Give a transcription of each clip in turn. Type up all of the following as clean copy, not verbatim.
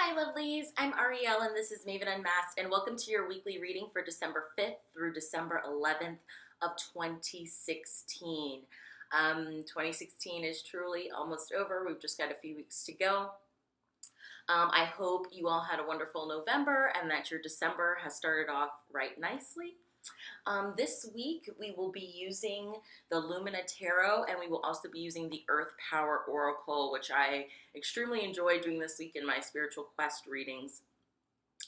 Hi lovelies, I'm Ariel and this is Maven Unmasked and welcome to your weekly reading for December 5th through December 11th of 2016. 2016 is truly almost over. We've just got a few weeks to go. I hope you all had a wonderful November and that your December has started off right nicely. This week we will be using the Lumina Tarot and we will also be using the Earth Power Oracle, which I extremely enjoyed doing this week in my spiritual quest readings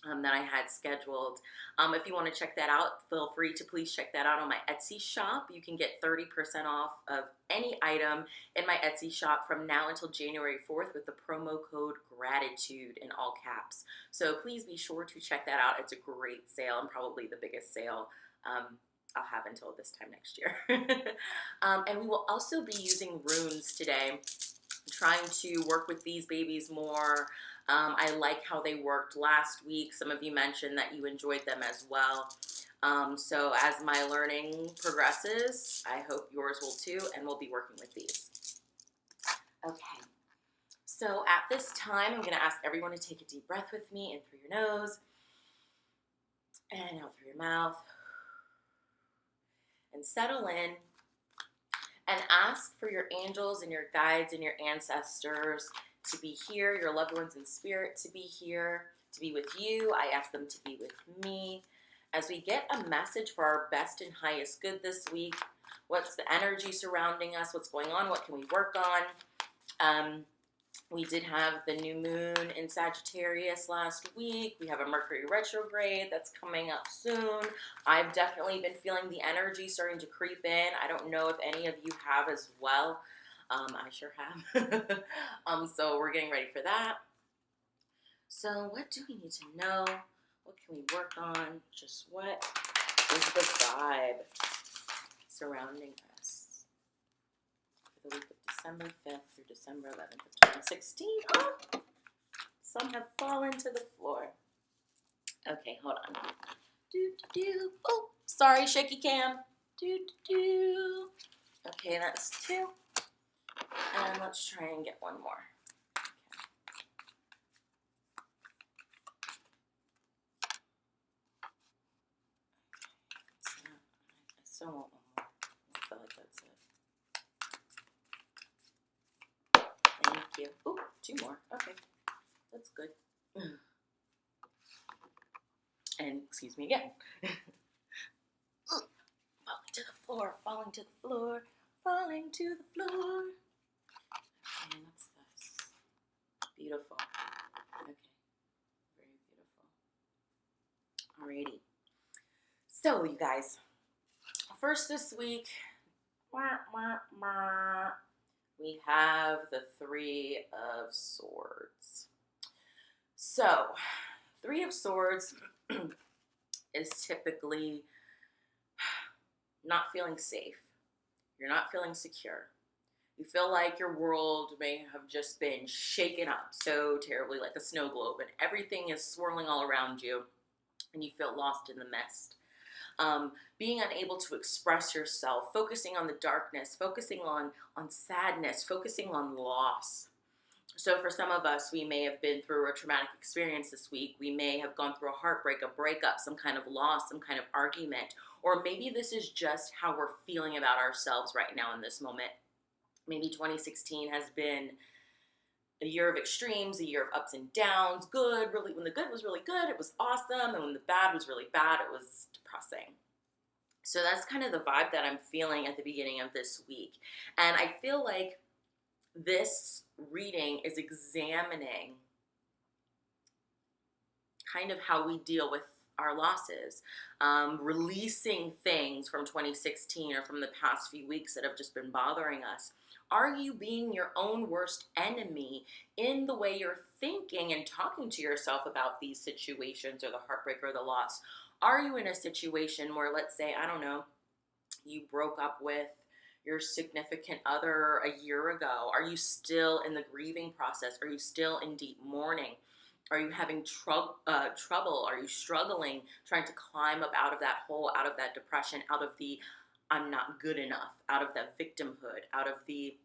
that I had scheduled. If you want to check that out, feel free to please check that out on my Etsy shop. You can get 30% off of any item in my Etsy shop from now until January 4th with the promo code GRATITUDE in all caps. So please be sure to check that out. It's a great sale and probably the biggest sale I'll have until this time next year. And we will also be using runes today, trying to work with these babies more. I like how they worked last week. Some of you mentioned that you enjoyed them as well. So as my learning progresses, I hope yours will too, and we'll be working with these. Okay, so at this time, I'm going to ask everyone to take a deep breath with me in through your nose and out through your mouth. And settle in and ask for your angels and your guides and your ancestors to be here, your loved ones in spirit to be here, to be with you. I ask them to be with me as we get a message for our best and highest good this week. What's the energy surrounding us? What's going on? What can we work on? We did have the new moon in Sagittarius last week. We have a Mercury retrograde that's coming up soon. I've definitely been feeling the energy starting to creep in. I don't know if any of you have as well. I sure have. So we're getting ready for that. So what do we need to know? What can we work on? Just what is the vibe surrounding us for the week of December 5th through December 11th of 2016. Oh, some have fallen to the floor. Okay, hold on. Do. Oh, sorry, shaky cam. Do. Okay, that's two. And let's try and get one more. Okay. I still want one more. I feel like that's it. Thank you. Oh, two more. Okay, that's good. And excuse me again. Falling to the floor, falling to the floor, falling to the floor. Okay, and what's this? Beautiful. Okay, very beautiful. Alrighty. So, you guys, first this week, we have the Three of Swords. So, Three of Swords is typically not feeling safe. You're not feeling secure. You feel like your world may have just been shaken up so terribly like a snow globe and everything is swirling all around you and you feel lost in the mist. Being unable to express yourself, focusing on the darkness, focusing on sadness, focusing on loss. So for some of us, we may have been through a traumatic experience this week. We may have gone through a heartbreak, a breakup, some kind of loss, some kind of argument. Or maybe this is just how we're feeling about ourselves right now in this moment. Maybe 2016 has been a year of extremes, a year of ups and downs, good, really, when the good was really good, it was awesome, and when the bad was really bad, it was depressing. So that's kind of the vibe that I'm feeling at the beginning of this week. And I feel like this reading is examining kind of how we deal with our losses, releasing things from 2016 or from the past few weeks that have just been bothering us. Are you being your own worst enemy in the way you're thinking and talking to yourself about these situations or the heartbreak or the loss? Are you in a situation where, let's say, I don't know, you broke up with your significant other a year ago? Are you still in the grieving process? Are you still in deep mourning? Are you having trouble? Are you struggling, trying to climb up out of that hole, out of that depression, out of the I'm not good enough, out of that victimhood, out of the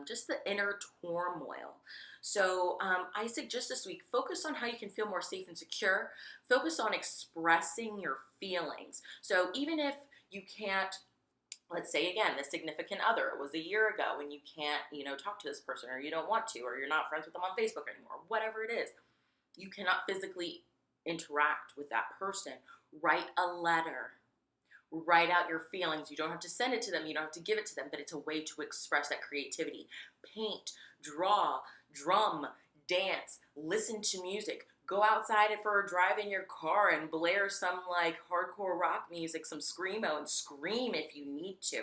just the inner turmoil. So I suggest this week, focus on how you can feel more safe and secure. Focus on expressing your feelings. So even if you can't, let's say again, the significant other, it was a year ago and you can't, talk to this person, or you don't want to, or you're not friends with them on Facebook anymore, whatever it is, you cannot physically interact with that person. Write a letter. Write out your feelings. You don't have to send it to them. You don't have to give it to them, but it's a way to express that creativity. Paint, draw, drum, dance, listen to music. Go outside for a drive in your car and blare some like hardcore rock music, some screamo, and scream if you need to.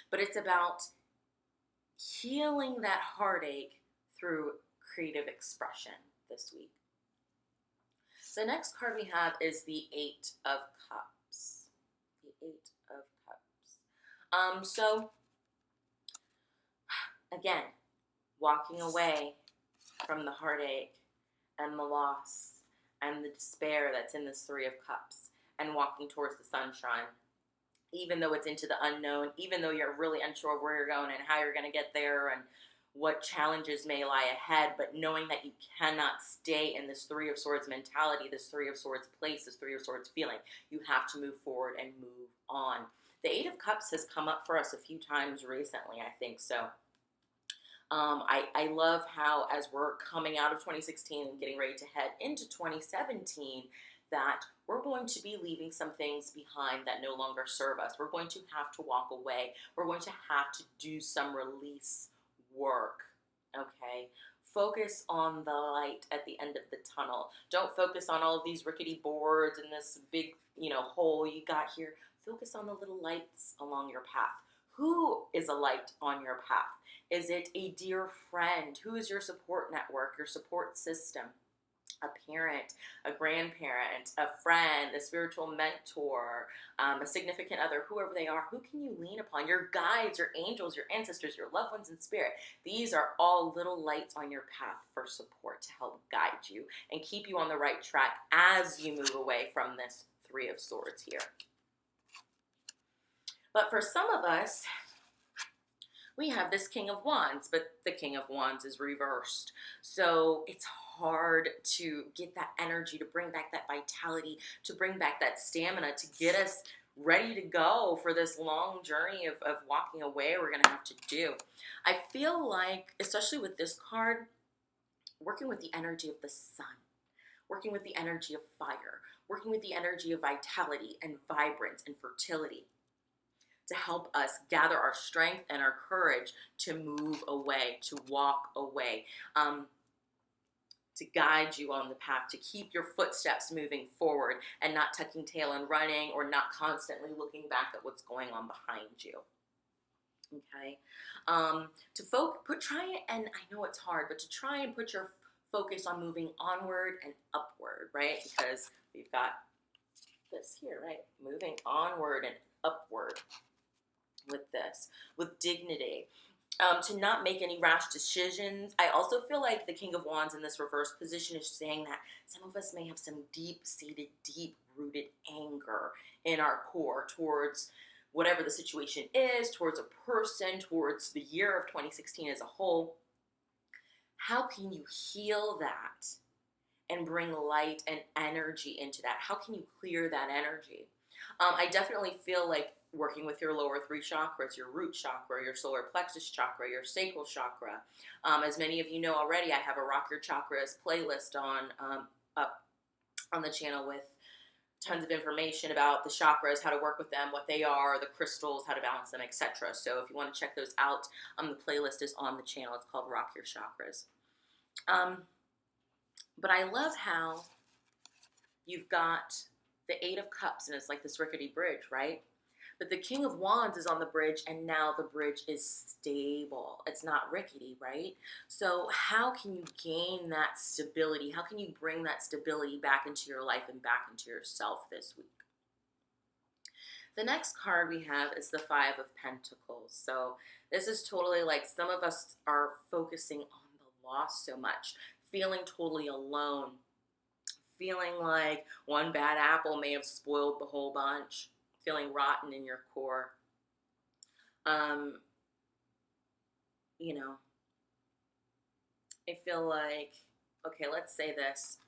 But it's about healing that heartache through creative expression this week. The next card we have is the Eight of Cups. The Eight of Cups. So, again, walking away from the heartache and the loss and the despair that's in this Three of Cups, and walking towards the sunshine, even though it's into the unknown, even though you're really unsure of where you're going and how you're going to get there and what challenges may lie ahead, but knowing that you cannot stay in this Three of Swords mentality, this Three of Swords place, this Three of Swords feeling. You have to move forward and move on. The Eight of Cups has come up for us a few times recently, I think so. I love how, as we're coming out of 2016 and getting ready to head into 2017, that we're going to be leaving some things behind that no longer serve us. We're going to have to walk away. We're going to have to do some release work, okay? Focus on the light at the end of the tunnel. Don't focus on all of these rickety boards and this big, hole you got here. Focus on the little lights along your path. Who is a light on your path? Is it a dear friend? Who is your support network, your support system? A parent, a grandparent, a friend, a spiritual mentor, a significant other, whoever they are. Who can you lean upon? Your guides, your angels, your ancestors, your loved ones in spirit. These are all little lights on your path for support to help guide you and keep you on the right track as you move away from this Three of Swords here. But for some of us, we have this King of Wands, but the King of Wands is reversed. So it's hard to get that energy, to bring back that vitality, to bring back that stamina, to get us ready to go for this long journey of walking away we're going to have to do. I feel like, especially with this card, working with the energy of the sun, working with the energy of fire, working with the energy of vitality and vibrance and fertility, to help us gather our strength and our courage to move away, to walk away, to guide you on the path, to keep your footsteps moving forward and not tucking tail and running, or not constantly looking back at what's going on behind you. Okay? Try, and I know it's hard, but to try and put your focus on moving onward and upward, right? Because we've got this here, right? Moving onward and upward with this, with dignity. To not make any rash decisions. I also feel like the King of Wands in this reverse position is saying that some of us may have some deep-seated, deep-rooted anger in our core towards whatever the situation is, towards a person, towards the year of 2016 as a whole. How can you heal that and bring light and energy into that? How can you clear that energy? I definitely feel like working with your lower three chakras, your root chakra, your solar plexus chakra, your sacral chakra. As many of you know already, I have a Rock Your Chakras playlist up on the channel with tons of information about the chakras, how to work with them, what they are, the crystals, how to balance them, etc. So if you want to check those out, the playlist is on the channel. It's called Rock Your Chakras. But I love how you've got the Eight of Cups, and it's like this rickety bridge, right? But the King of Wands is on the bridge, and now the bridge is stable. It's not rickety, right? So how can you gain that stability? How can you bring that stability back into your life and back into yourself this week? The next card we have is the Five of Pentacles. So this is totally like some of us are focusing on the loss so much, feeling totally alone, feeling like one bad apple may have spoiled the whole bunch, feeling rotten in your core. you know, I feel like, okay, let's say this.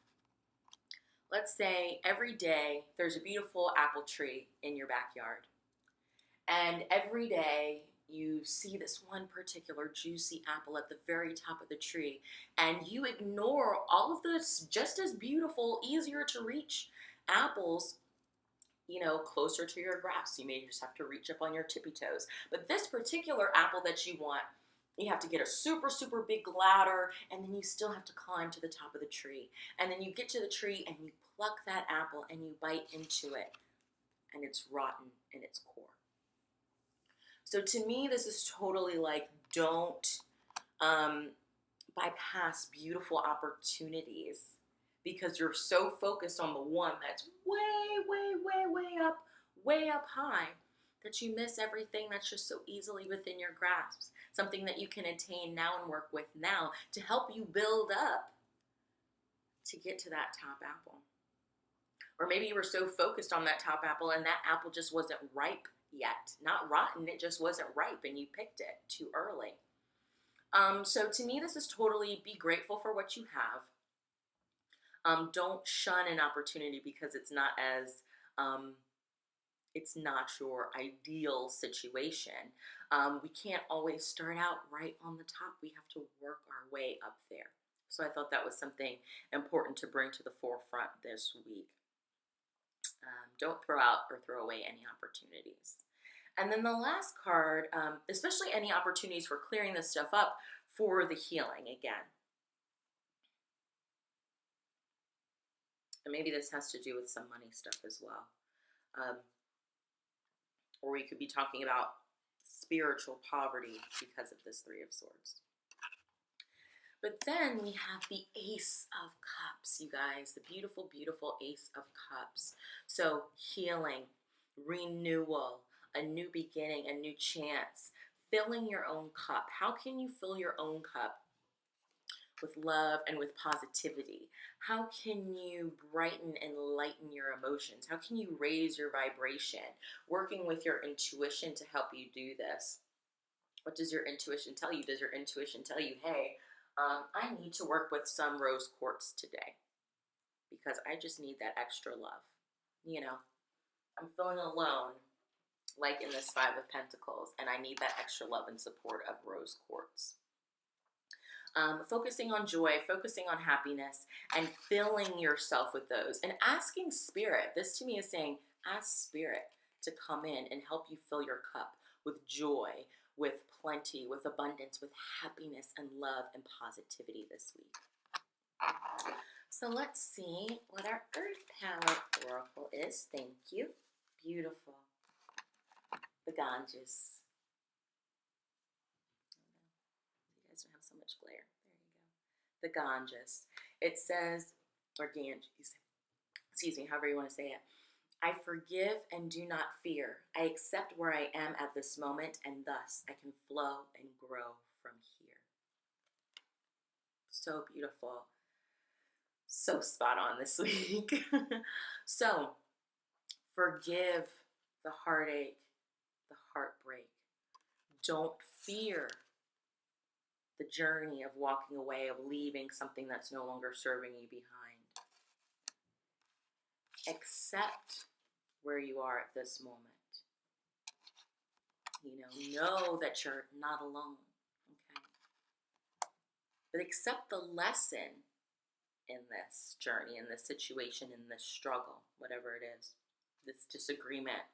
Let's say every day there's a beautiful apple tree in your backyard. And every day you see this one particular juicy apple at the very top of the tree. And you ignore all of this just as beautiful, easier to reach apples, closer to your grasp. You may just have to reach up on your tippy toes. But this particular apple that you want, you have to get a super, super big ladder, and then you still have to climb to the top of the tree. And then you get to the tree and you pluck that apple and you bite into it, and it's rotten in its core. So to me, this is totally like, don't bypass beautiful opportunities because you're so focused on the one that's way, way, way, way up high, that you miss everything that's just so easily within your grasp. Something that you can attain now and work with now to help you build up to get to that top apple. Or maybe you were so focused on that top apple and that apple just wasn't ripe yet. Not rotten, it just wasn't ripe and you picked it too early. So to me, this is totally be grateful for what you have. Don't shun an opportunity because it's not your ideal situation. We can't always start out right on the top. We have to work our way up there. So I thought that was something important to bring to the forefront this week. Don't throw out or throw away any opportunities. And then the last card, especially any opportunities for clearing this stuff up for the healing again. And maybe this has to do with some money stuff as well. Or we could be talking about spiritual poverty because of this Three of Swords. But then we have the Ace of Cups, you guys. The beautiful, beautiful Ace of Cups. So healing, renewal, a new beginning, a new chance, filling your own cup. How can you fill your own cup? With love and with positivity. How can you brighten and lighten your emotions? How can you raise your vibration? Working with your intuition to help you do this. What does your intuition tell you? Does your intuition tell you, hey, I need to work with some rose quartz today because I just need that extra love. I'm feeling alone, like in this Five of Pentacles, and I need that extra love and support of rose quartz. Focusing on joy, focusing on happiness, and filling yourself with those. And asking Spirit, this to me is saying, ask Spirit to come in and help you fill your cup with joy, with plenty, with abundance, with happiness and love and positivity this week. So let's see what our Earth Power Oracle is. Thank you. Beautiful. The Ganges. You guys don't have so much glare. There you go. The Ganges. It says, or Ganges, excuse me, however you want to say it. I forgive and do not fear. I accept where I am at this moment, and thus I can flow and grow from here. So beautiful. So spot on this week. So, forgive the heartache, the heartbreak. Don't fear the journey of walking away, of leaving something that's no longer serving you behind. Accept where you are at this moment. Know that you're not alone, okay? But accept the lesson in this journey, in this situation, in this struggle, whatever it is, this disagreement.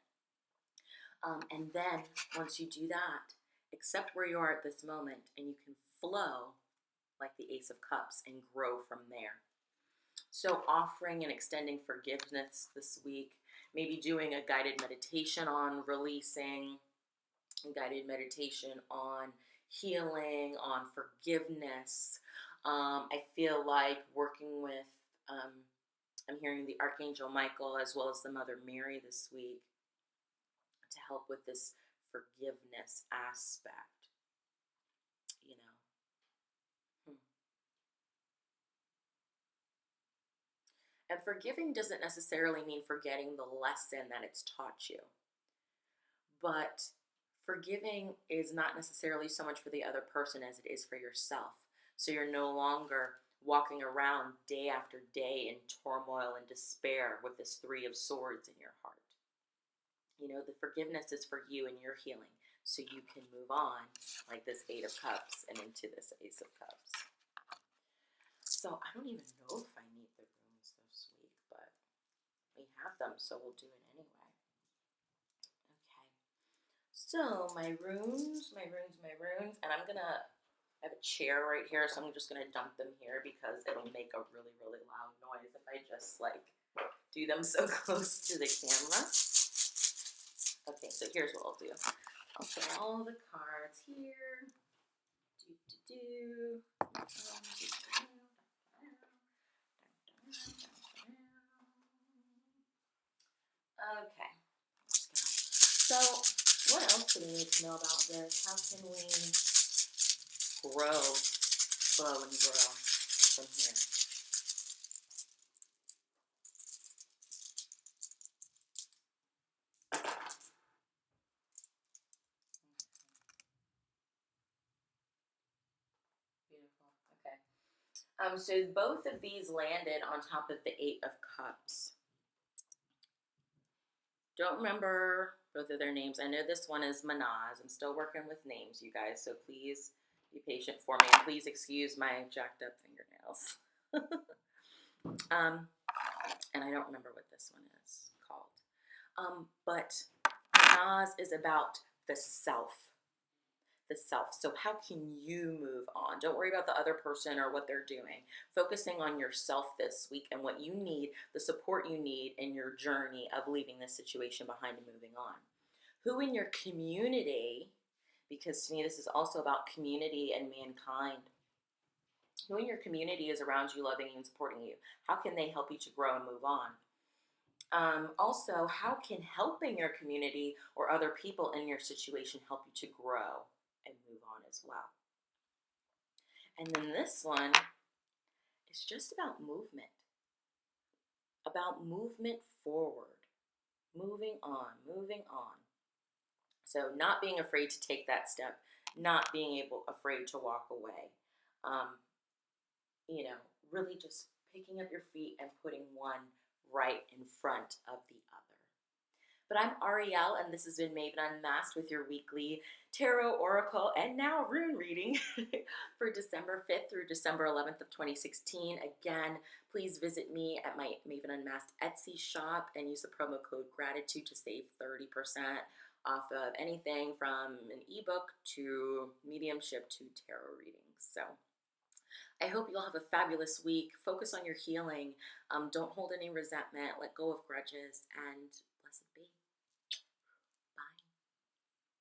And then, once you do that, accept where you are at this moment, and you can flow like the Ace of Cups and grow from there. So offering and extending forgiveness this week, maybe doing a guided meditation on releasing, a guided meditation on healing, on forgiveness. I feel like working with, I'm hearing the Archangel Michael as well as the Mother Mary this week to help with this forgiveness aspect, And forgiving doesn't necessarily mean forgetting the lesson that it's taught you. But forgiving is not necessarily so much for the other person as it is for yourself. So you're no longer walking around day after day in turmoil and despair with this Three of Swords in your heart. You know, the forgiveness is for you and your healing, so you can move on, like this Eight of Cups and into this Ace of Cups. So I don't even know if I need the runes this week, but we have them, so we'll do it anyway. Okay. So my runes, and I'm gonna I have a chair right here, so I'm just gonna dump them here because it'll make a really, really loud noise if I just like do them so close to the camera. Okay, so here's what I'll do. I'll put all the cards here. Okay. So, what else do we need to know about this? How can we grow, flow, and grow from here? Beautiful. Okay. So both of these landed on top of the Eight of Cups. Don't remember both of their names. I know this one is Manaz. I'm still working with names, you guys, so please be patient for me. And please excuse my jacked up fingernails. And I don't remember what this one is called. But Manaz is about the self. The self. So how can you move on? Don't worry about the other person or what they're doing. Focusing on yourself this week and what you need, the support you need in your journey of leaving this situation behind and moving on. Who in your community, because to me this is also about community and mankind, who in your community is around you, loving you and supporting you? How can they help you to grow and move on? Also, how can helping your community or other people in your situation help you to grow and move on as well? And then this one is just about movement forward, moving on. So not being afraid to take that step, not being afraid to walk away. Really just picking up your feet and putting one right in front of the other. But I'm Ariel, and this has been Maven Unmasked with your weekly tarot, oracle, and now rune reading for December 5th through December 11th of 2016. Again, please visit me at my Maven Unmasked Etsy shop and use the promo code GRATITUDE to save 30% off of anything from an ebook to mediumship to tarot readings. So I hope you'll have a fabulous week. Focus on your healing. Don't hold any resentment. Let go of grudges, and blessed be.